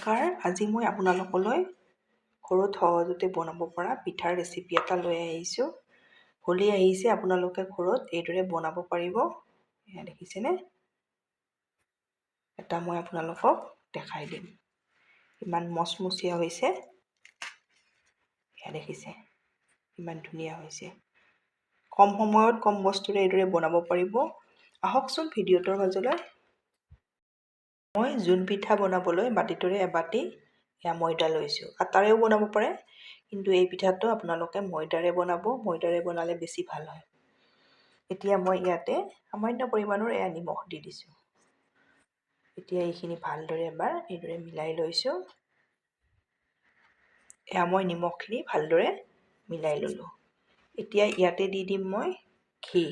নমস্কাৰ, আজি মই আপোনালোকলৈ ঘৰত সহজতে বনাব পৰা পিঠাৰ ৰেচিপি এটা লৈ আহিছোঁ। হোলী আহিছে, আপোনালোকে ঘৰত এইদৰে বনাব পাৰিব। এয়া দেখিছেনে? এটা মই আপোনালোকক দেখাই দিম। ইমান মচমচীয়া হৈছে। এয়া দেখিছে, ইমান ধুনীয়া হৈছে। কম সময়ত কম বস্তুৰে এইদৰে বনাব পাৰিব। আহকচোন ভিডিঅ'টোৰ মাজলৈ। মই জোন পিঠা বনাবলৈ বাতিটোৰে এবাতি ময়দা লৈছোঁ। আটাৰেও বনাব পাৰে, কিন্তু এই পিঠাটো আপোনালোকে ময়দাৰে বনাব। ময়দাৰে বনালে বেছি ভাল হয়। এতিয়া মই ইয়াতে সামান্য পৰিমাণৰ নিমখ দি দিছোঁ। এতিয়া এইখিনি ভালদৰে এবাৰ এইদৰে মিলাই লৈছোঁ। মই নিমখখিনি ভালদৰে মিলাই ল'লোঁ। এতিয়া ইয়াতে দি দিম মই ঘি।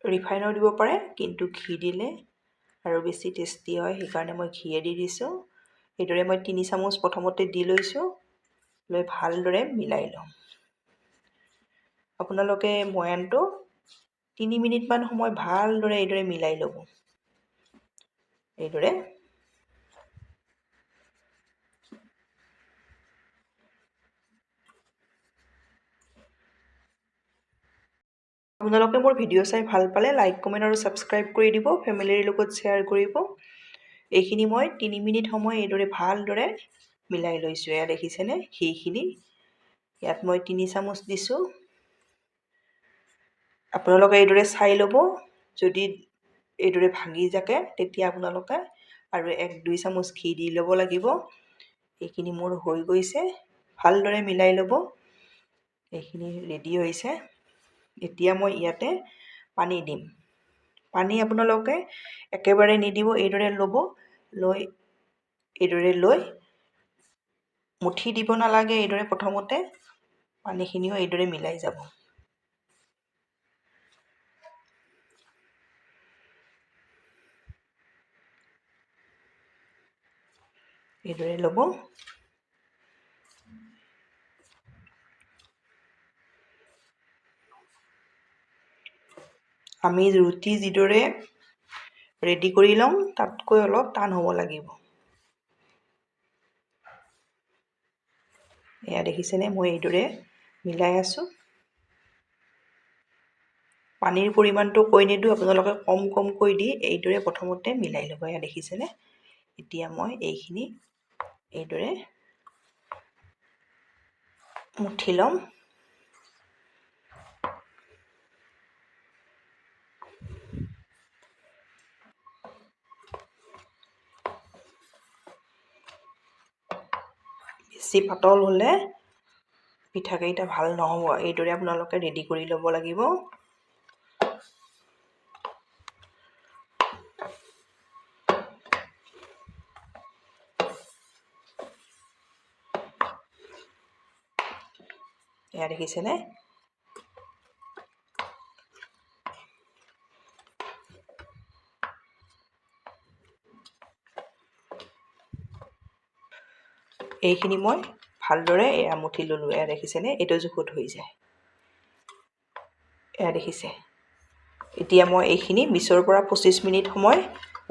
ৰিফাইনো দিব পাৰে, কিন্তু ঘি দিলে আৰু বেছি টেষ্টি হয়, সেইকাৰণে মই ঘিয়ে দি দিছোঁ। এইদৰে মই 3 চামুচ প্ৰথমতে দি লৈছোঁ, লৈ ভালদৰে মিলাই লওঁ। আপোনালোকে ময়ানটো 3 মিনিটমান সময় ভালদৰে এইদৰে মিলাই ল'ব। এইদৰে আপোনালোকে মোৰ ভিডিঅ' চাই ভাল পালে লাইক, কমেণ্ট আৰু ছাবস্ক্ৰাইব কৰি দিব। ফেমিলিৰ লগত শ্বেয়াৰ কৰিব। এইখিনি মই 3 মিনিট সময় এইদৰে ভালদৰে মিলাই লৈছোঁ। এয়া দেখিছেনে ঘিখিনি? ইয়াত মই 3 চামুচ দিছোঁ। আপোনালোকে এইদৰে চাই ল'ব। যদি এইদৰে ভাঙি যাকে তেতিয়া আপোনালোকে আৰু 1-2 চামুচ ঘি দি ল'ব লাগিব। এইখিনি মোৰ হৈ গৈছে। ভালদৰে মিলাই ল'ব। এইখিনি ৰেডি হৈছে। এতিয়া মই ইয়াতে পানী দিম। পানী আপোনালোকে একেবাৰে নিদিব, এইদৰে ল'ব। এইদৰে লৈ মুঠি দিব নালাগে। এইদৰে প্ৰথমতে পানীখিনিও এইদৰে মিলাই যাব। এইদৰে ল'ব। আমি ৰুটি যিদৰে ৰেডি কৰি লওঁ, তাতকৈ অলপ টান হ'ব লাগিব। এয়া দেখিছেনে? মই এইদৰে মিলাই আছোঁ। পানীৰ পৰিমাণটো কৈ নিদিওঁ, আপোনালোকে কম কমকৈ দি এইদৰে প্ৰথমতে মিলাই ল'ব। এয়া দেখিছেনে? এতিয়া মই এইখিনি এইদৰে মুঠি ল'ম। বেছি পাতল হ'লে পিঠাকেইটা ভাল নহ'ব। এইদৰে আপোনালোকে ৰেডি কৰি ল'ব লাগিব। এয়া দেখিছেনে? এইখিনি মই ভালদৰে মুঠি ল'লোঁ। এয়া দেখিছেনে? এইটো জোখত হৈ যায়। এয়া দেখিছে? এতিয়া মই এইখিনি 20ৰ পৰা 25 মিনিট সময়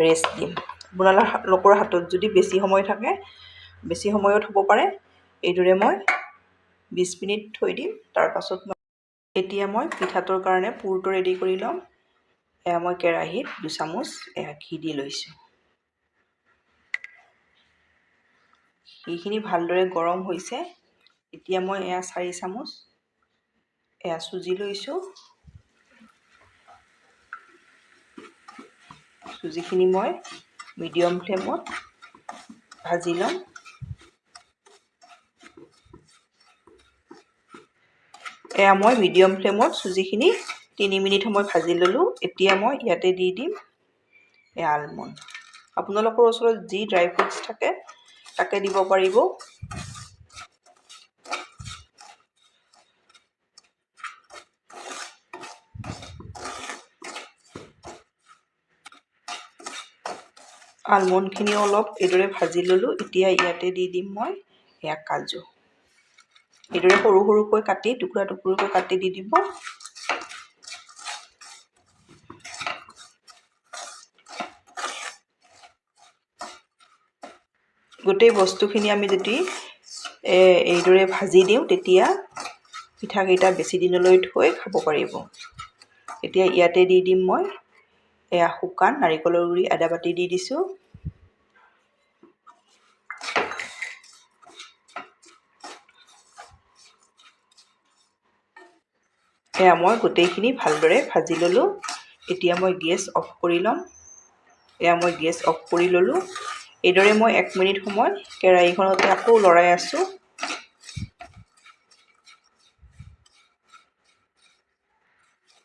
ৰেষ্ট দিম। আপোনালোকৰ হাতত যদি বেছি সময় থাকে, বেছি সময়ত হ'ব পাৰে। এইদৰে মই 20 মিনিট থৈ দিম। তাৰপাছত এতিয়া মই পিঠাটোৰ কাৰণে পুৰটো ৰেডি কৰি ল'ম। এয়া মই কেৰাহীত 2 চামুচ ঘি দি লৈছোঁ। ঘিখিনি ভালদৰে গৰম হৈছে। এতিয়া মই 4 চামুচ চুজি লৈছোঁ। চুজিখিনি মই মিডিয়াম ফ্লেমত ভাজি ল'ম। মই মিডিয়াম ফ্লেমত চুজিখিনি 3 মিনিট সময় ভাজি ল'লোঁ। এতিয়া মই ইয়াতে দি দিম আলমণ্ড। আপোনালোকৰ ওচৰত যি ড্ৰাই ফ্ৰুটছ থাকে তাকে দিব পাৰিব। আলমণ্ডখিনিও অলপ এইদৰে ভাজি ল'লোঁ। এতিয়া ইয়াতে দি দিম মই কাজু। এইদৰে সৰু সৰুকৈ কাটি টুকুৰা টুকুৰকৈ কাটি দি দিব। গোটেই বস্তুখিনি আমি যদি এইদৰে ভাজি দিওঁ তেতিয়া পিঠাকেইটা বেছি দিনলৈ থৈ খাব পাৰিব। এতিয়া ইয়াতে দি দিম মই এয়া শুকান নাৰিকলৰ গুড়ি আধা বাটি দি দিছোঁ। এয়া মই গোটেইখিনি ভালদৰে ভাজি ল'লোঁ। এতিয়া মই গেছ অফ কৰি ল'ম। এয়া মই গেছ অফ কৰি ল'লোঁ। এইদৰে মই 1 মিনিট সময় কেৰাহীখনতে আকৌ লৰাই আছোঁ।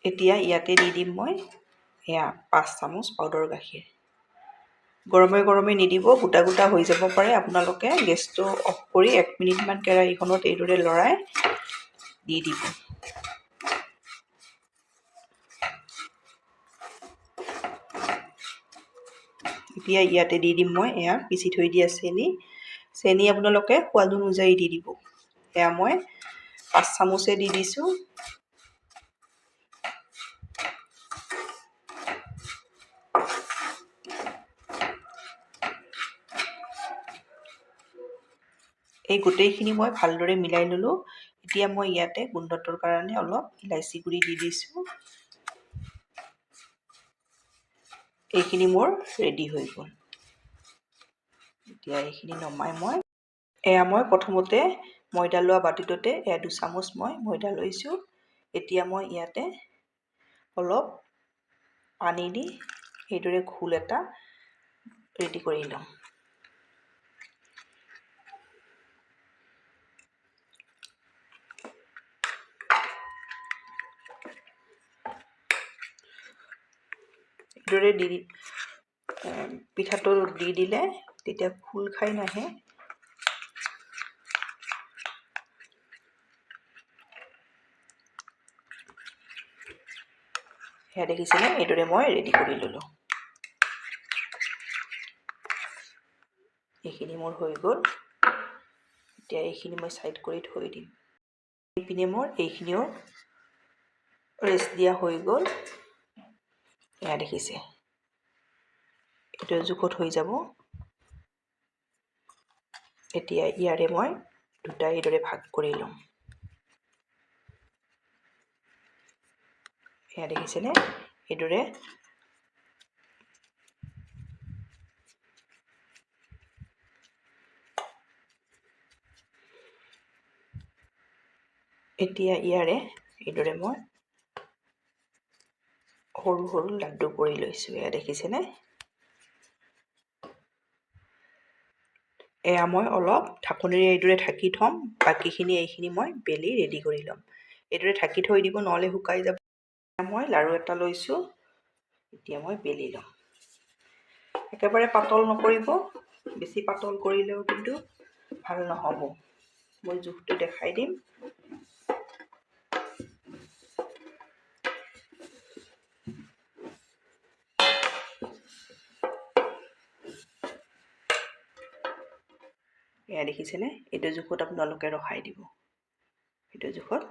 এতিয়া ইয়াতে দি দিম মই এয়া 5 চামুচ পাউডাৰ গাখীৰ। গৰমে গৰমে নিদিব, গোটা গোটা হৈ যাব পাৰে। আপোনালোকে গেছটো অফ কৰি 1 মিনিটমান কেৰাহীখনত এইদৰে লৰাই দি দিব। এতিয়া ইয়াতে দি দিম মই এয়া পিচি থৈ দিয়া চেনি আপোনালোকে সোৱাদ অনুযায়ী দি দিব। এয়া মই 5 চামুচে দি দিছোঁ। এই গোটেইখিনি মই ভালদৰে মিলাই ল'লোঁ। এতিয়া মই ইয়াতে গোন্ধটোৰ কাৰণে অলপ ইলাচি গুড়ি দি দিছোঁ। এইখিনি মোৰ ৰেডি হৈ গ'ল। এতিয়া এইখিনি নমাই মই প্ৰথমতে ময়দা লোৱা বাতিটোতে 2 চামুচ মই ময়দা লৈছোঁ। এতিয়া মই ইয়াতে অলপ পানী দি এইদৰে ঘোল এটা ৰেডি কৰি লওঁ। এইদৰে পিঠাটো দি দিলে তেতিয়া খোল খাই নাহে। সেয়া দেখিছেনে? এইদৰে মই ৰেডি কৰি ল'লোঁ। এইখিনি মোৰ হৈ গ'ল। এতিয়া এইখিনি মই সাইড কৰি থৈ দিম। এইপিনে মোৰ এইখিনিও ৰেষ্ট দিয়া হৈ গ'ল। এয়া দেখিছে, এইটো জোখত হৈ যাব। এতিয়া ইয়াৰে মই দুটা এইদৰে ভাগ কৰি ল'ম। এয়া দেখিছেনে? এইদৰে এতিয়া ইয়াৰে এইদৰে মই সৰু সৰু লাড্ডু কৰি লৈছোঁ। এয়া দেখিছেনে? এয়া মই অলপ ঢাকনিৰে এইদৰে ঢাকি থ'ম। বাকীখিনি এইখিনি মই বেলি ৰেডি কৰি ল'ম। এইদৰে ঢাকি থৈ দিব, নহ'লে শুকাই যাব। মই লাড়ু এটা লৈছোঁ। এতিয়া মই বেলি ল'ম। একেবাৰে পাতল নকৰিব, বেছি পাতল কৰিলেও কিন্তু ভাল নহ'ব। মই জোখটো দেখাই দিম। এয়া দেখিছেনে? এইটো জোখত আপোনালোকে ৰখাই দিব। এইটো জোখত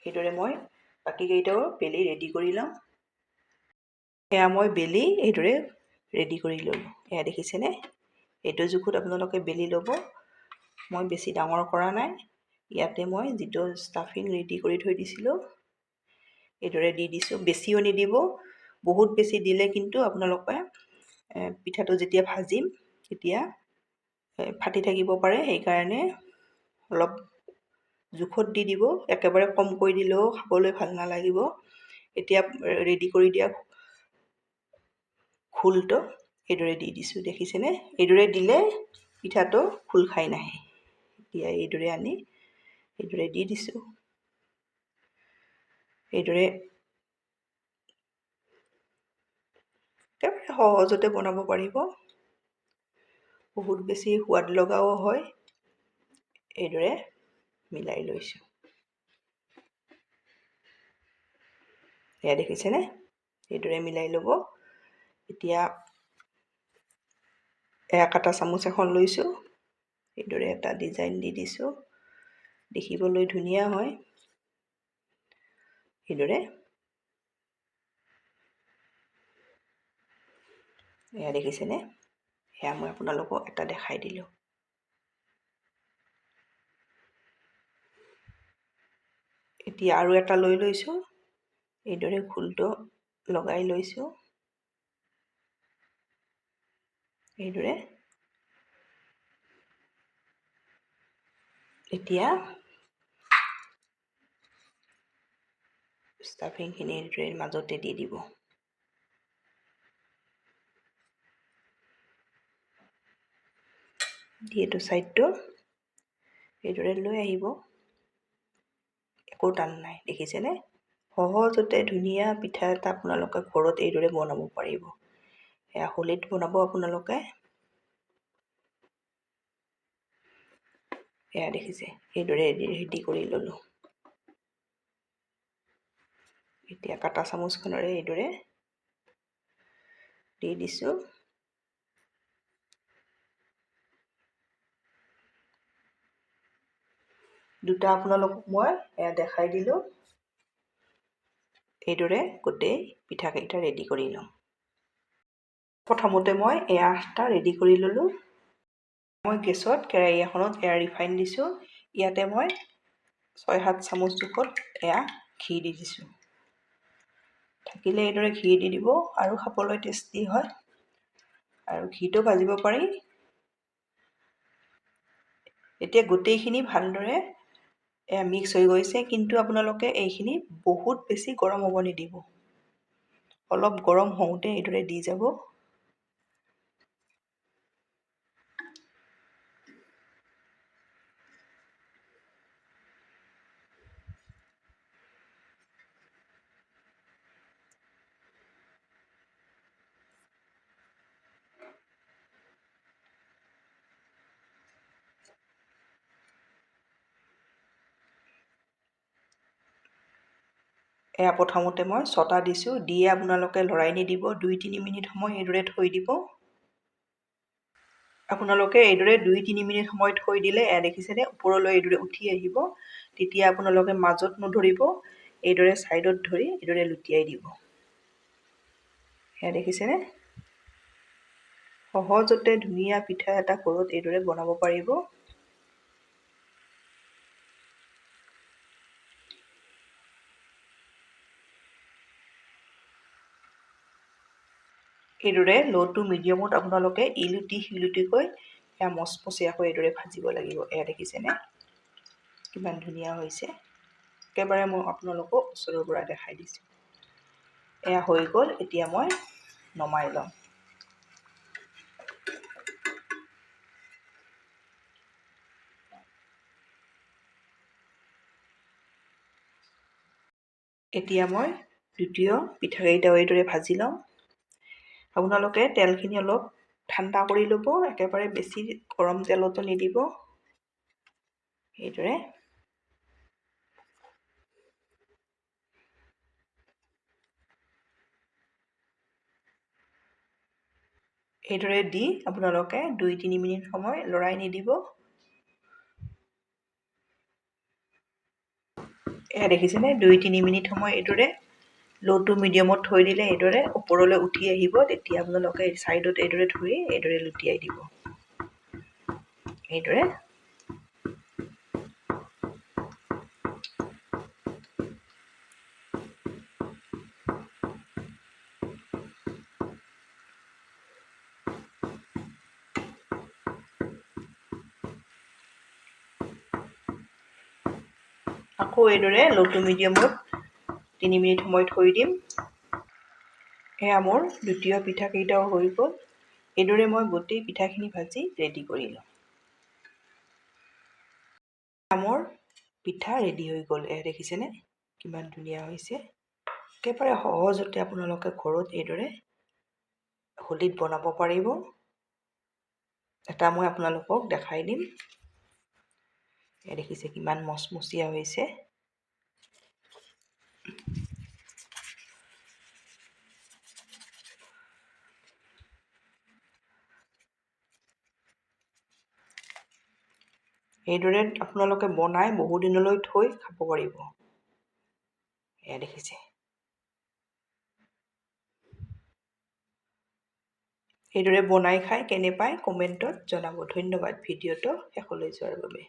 সেইদৰে মই বাকীকেইটাও বেলি ৰেডি কৰি ল'ম। এয়া মই বেলি এইদৰে ৰেডি কৰি ল'লোঁ। এয়া দেখিছেনে? এইটো জোখত আপোনালোকে বেলি ল'ব। মই বেছি ডাঙৰ কৰা নাই। ইয়াতে মই যিটো ষ্টাফিং ৰেডি কৰি থৈ দিছিলোঁ এইদৰে দি দিছোঁ। বেছিও নিদিব, বহুত বেছি দিলে কিন্তু আপোনালোকে পিঠাটো যেতিয়া ভাজিম তেতিয়া ফাটি থাকিব পাৰে। সেইকাৰণে অলপ জোখত দি দিব। একেবাৰে কমকৈ দিলেও খাবলৈ ভাল নালাগিব। এতিয়া ৰেডি কৰি দিয়া ঘোলটো এইদৰে দি দিছোঁ। দেখিছেনে? এইদৰে দিলে পিঠাটো খোল খাই নাহে। এতিয়া এইদৰে আনি এইদৰে দি দিছোঁ। এইদৰে একেবাৰে সহজতে বনাব পাৰিব। বহুত বেছি সোৱাদ লগাও হয়। এইদৰে মিলাই লৈছোঁ। এয়া দেখিছেনে? এইদৰে মিলাই ল'ব। এতিয়া এয়া কাটা চামুচ এখন লৈছোঁ। এইদৰে এটা ডিজাইন দি দিছোঁ। দেখিবলৈ ধুনীয়া হয়। এইদৰে এয়া দেখিছেনে? সেয়া মই আপোনালোকক এটা দেখাই দিলোঁ। এতিয়া আৰু এটা লৈ লৈছোঁ, এইদৰে খোলটো লগাই লৈছোঁ, এইদৰে। এতিয়া ষ্টাফিংখিনি এইদৰে মাজতে দি দিব। দি এইটো ছাইডটো এইদৰে লৈ আহিব, একো টান নাই, দেখিছেনে? সহজতে ধুনীয়া পিঠা এটা আপোনালোকে ঘৰত এইদৰে বনাব পাৰিব। এয়া হোলীত বনাব আপোনালোকে। এয়া দেখিছে, এইদৰে ৰেডি কৰি ল'লোঁ। এতিয়া কাটা চামুচখনেৰে এইদৰে দি দিছোঁ। দুটা আপোনালোকক মই এয়া দেখাই দিলোঁ। এইদৰে গোটেই পিঠাকেইটা ৰেডি কৰি লওঁ। প্ৰথমতে মই এয়া এটা ৰেডি কৰি ল'লোঁ। মই গেছত কেৰাহী এখনত এয়া ৰিফাইন দিছোঁ। ইয়াতে মই 6-7 চামুচ জোখত এয়া ঘি দি দিছোঁ। থাকিলে এইদৰে ঘি দি দিব আৰু খাবলৈ টেষ্টি হয়, আৰু ঘিটো ভাজিব পাৰি। এতিয়া গোটেইখিনি ভালদৰে মিক্স হৈ গৈছে, কিন্তু আপোনালোকে এইখিনি বহুত বেছি গৰম হ'ব নিদিব। অলপ গৰম হওঁতে এইদৰে দি যাব। এয়া প্ৰথমতে মই 6টা দিছোঁ, দিয়ে আপোনালোকে লৰাই নিদিব, 2-3 মিনিট সময় এইদৰে থৈ দিব। আপোনালোকে এইদৰে 2-3 মিনিট সময় থৈ দিলে এয়া দেখিছেনে, ওপৰলৈ এইদৰে উঠি আহিব। তেতিয়া আপোনালোকে মাজত নধৰিব, এইদৰে ছাইডত ধৰি এইদৰে লুটিয়াই দিব। এয়া দেখিছেনে? সহজতে ধুনীয়া পিঠা এটা ঘৰত এইদৰে বনাব পাৰিব। এইদৰে ল' টু মিডিয়ামত আপোনালোকে ইলুটি সিলুটিকৈ এয়া মচমচীয়াকৈ এইদৰে ভাজিব লাগিব। এয়া দেখিছেনে কিমান ধুনীয়া হৈছে। একেবাৰে মই আপোনালোকক ওচৰৰ পৰা দেখাই দিছোঁ। এয়া হৈ গ'ল, এতিয়া মই নমাই ল'ম। এতিয়া মই দ্বিতীয় পিঠাকেইটাও এইদৰে ভাজি ল'ম। আপোনালোকে তেলখিনি অলপ ঠাণ্ডা কৰি ল'ব, একেবাৰে বেছি গৰম তেলতো নিদিব। এইদৰে দি আপোনালোকে 2-3 মিনিট সময় লৰাই নিদিব। এয়া দেখিছেনে, 2-3 মিনিট সময় এইদৰে ল' টু মিডিয়ামত থৈ দিলে এইদৰে ওপৰলৈ উঠি আহিব। তেতিয়া আপোনালোকে ছাইডত এইদৰে ধৰি এইদৰে লুটিয়াই দিব। এইদৰে আকৌ এইদৰে ল' টু মিডিয়ামত 3 মিনিট সময় থৈ দিম। এয়া মোৰ দ্বিতীয় পিঠাকেইটাও হৈ গ'ল। এইদৰে মই গোটেই পিঠাখিনি ভাজি ৰেডি কৰি লওঁ। মোৰ পিঠা ৰেডি হৈ গ'ল। এয়া দেখিছেনে কিমান ধুনীয়া হৈছে। একেবাৰে সহজতে আপোনালোকে ঘৰত এইদৰে হোলীত বনাব পাৰিব। এটা মই আপোনালোকক দেখাই দিম। এয়া দেখিছে কিমান মচমচীয়া হৈছে। এইদৰে আপোনালোকে বনাই বহুদিনলৈ থৈ খাব পাৰিব। এয়া দেখিছে। সেইদৰে বনাই খাই কেনে পায় কমেণ্টত জনাব। ধন্যবাদ ভিডিঅ'টো শেষলৈ যোৱাৰ বাবে।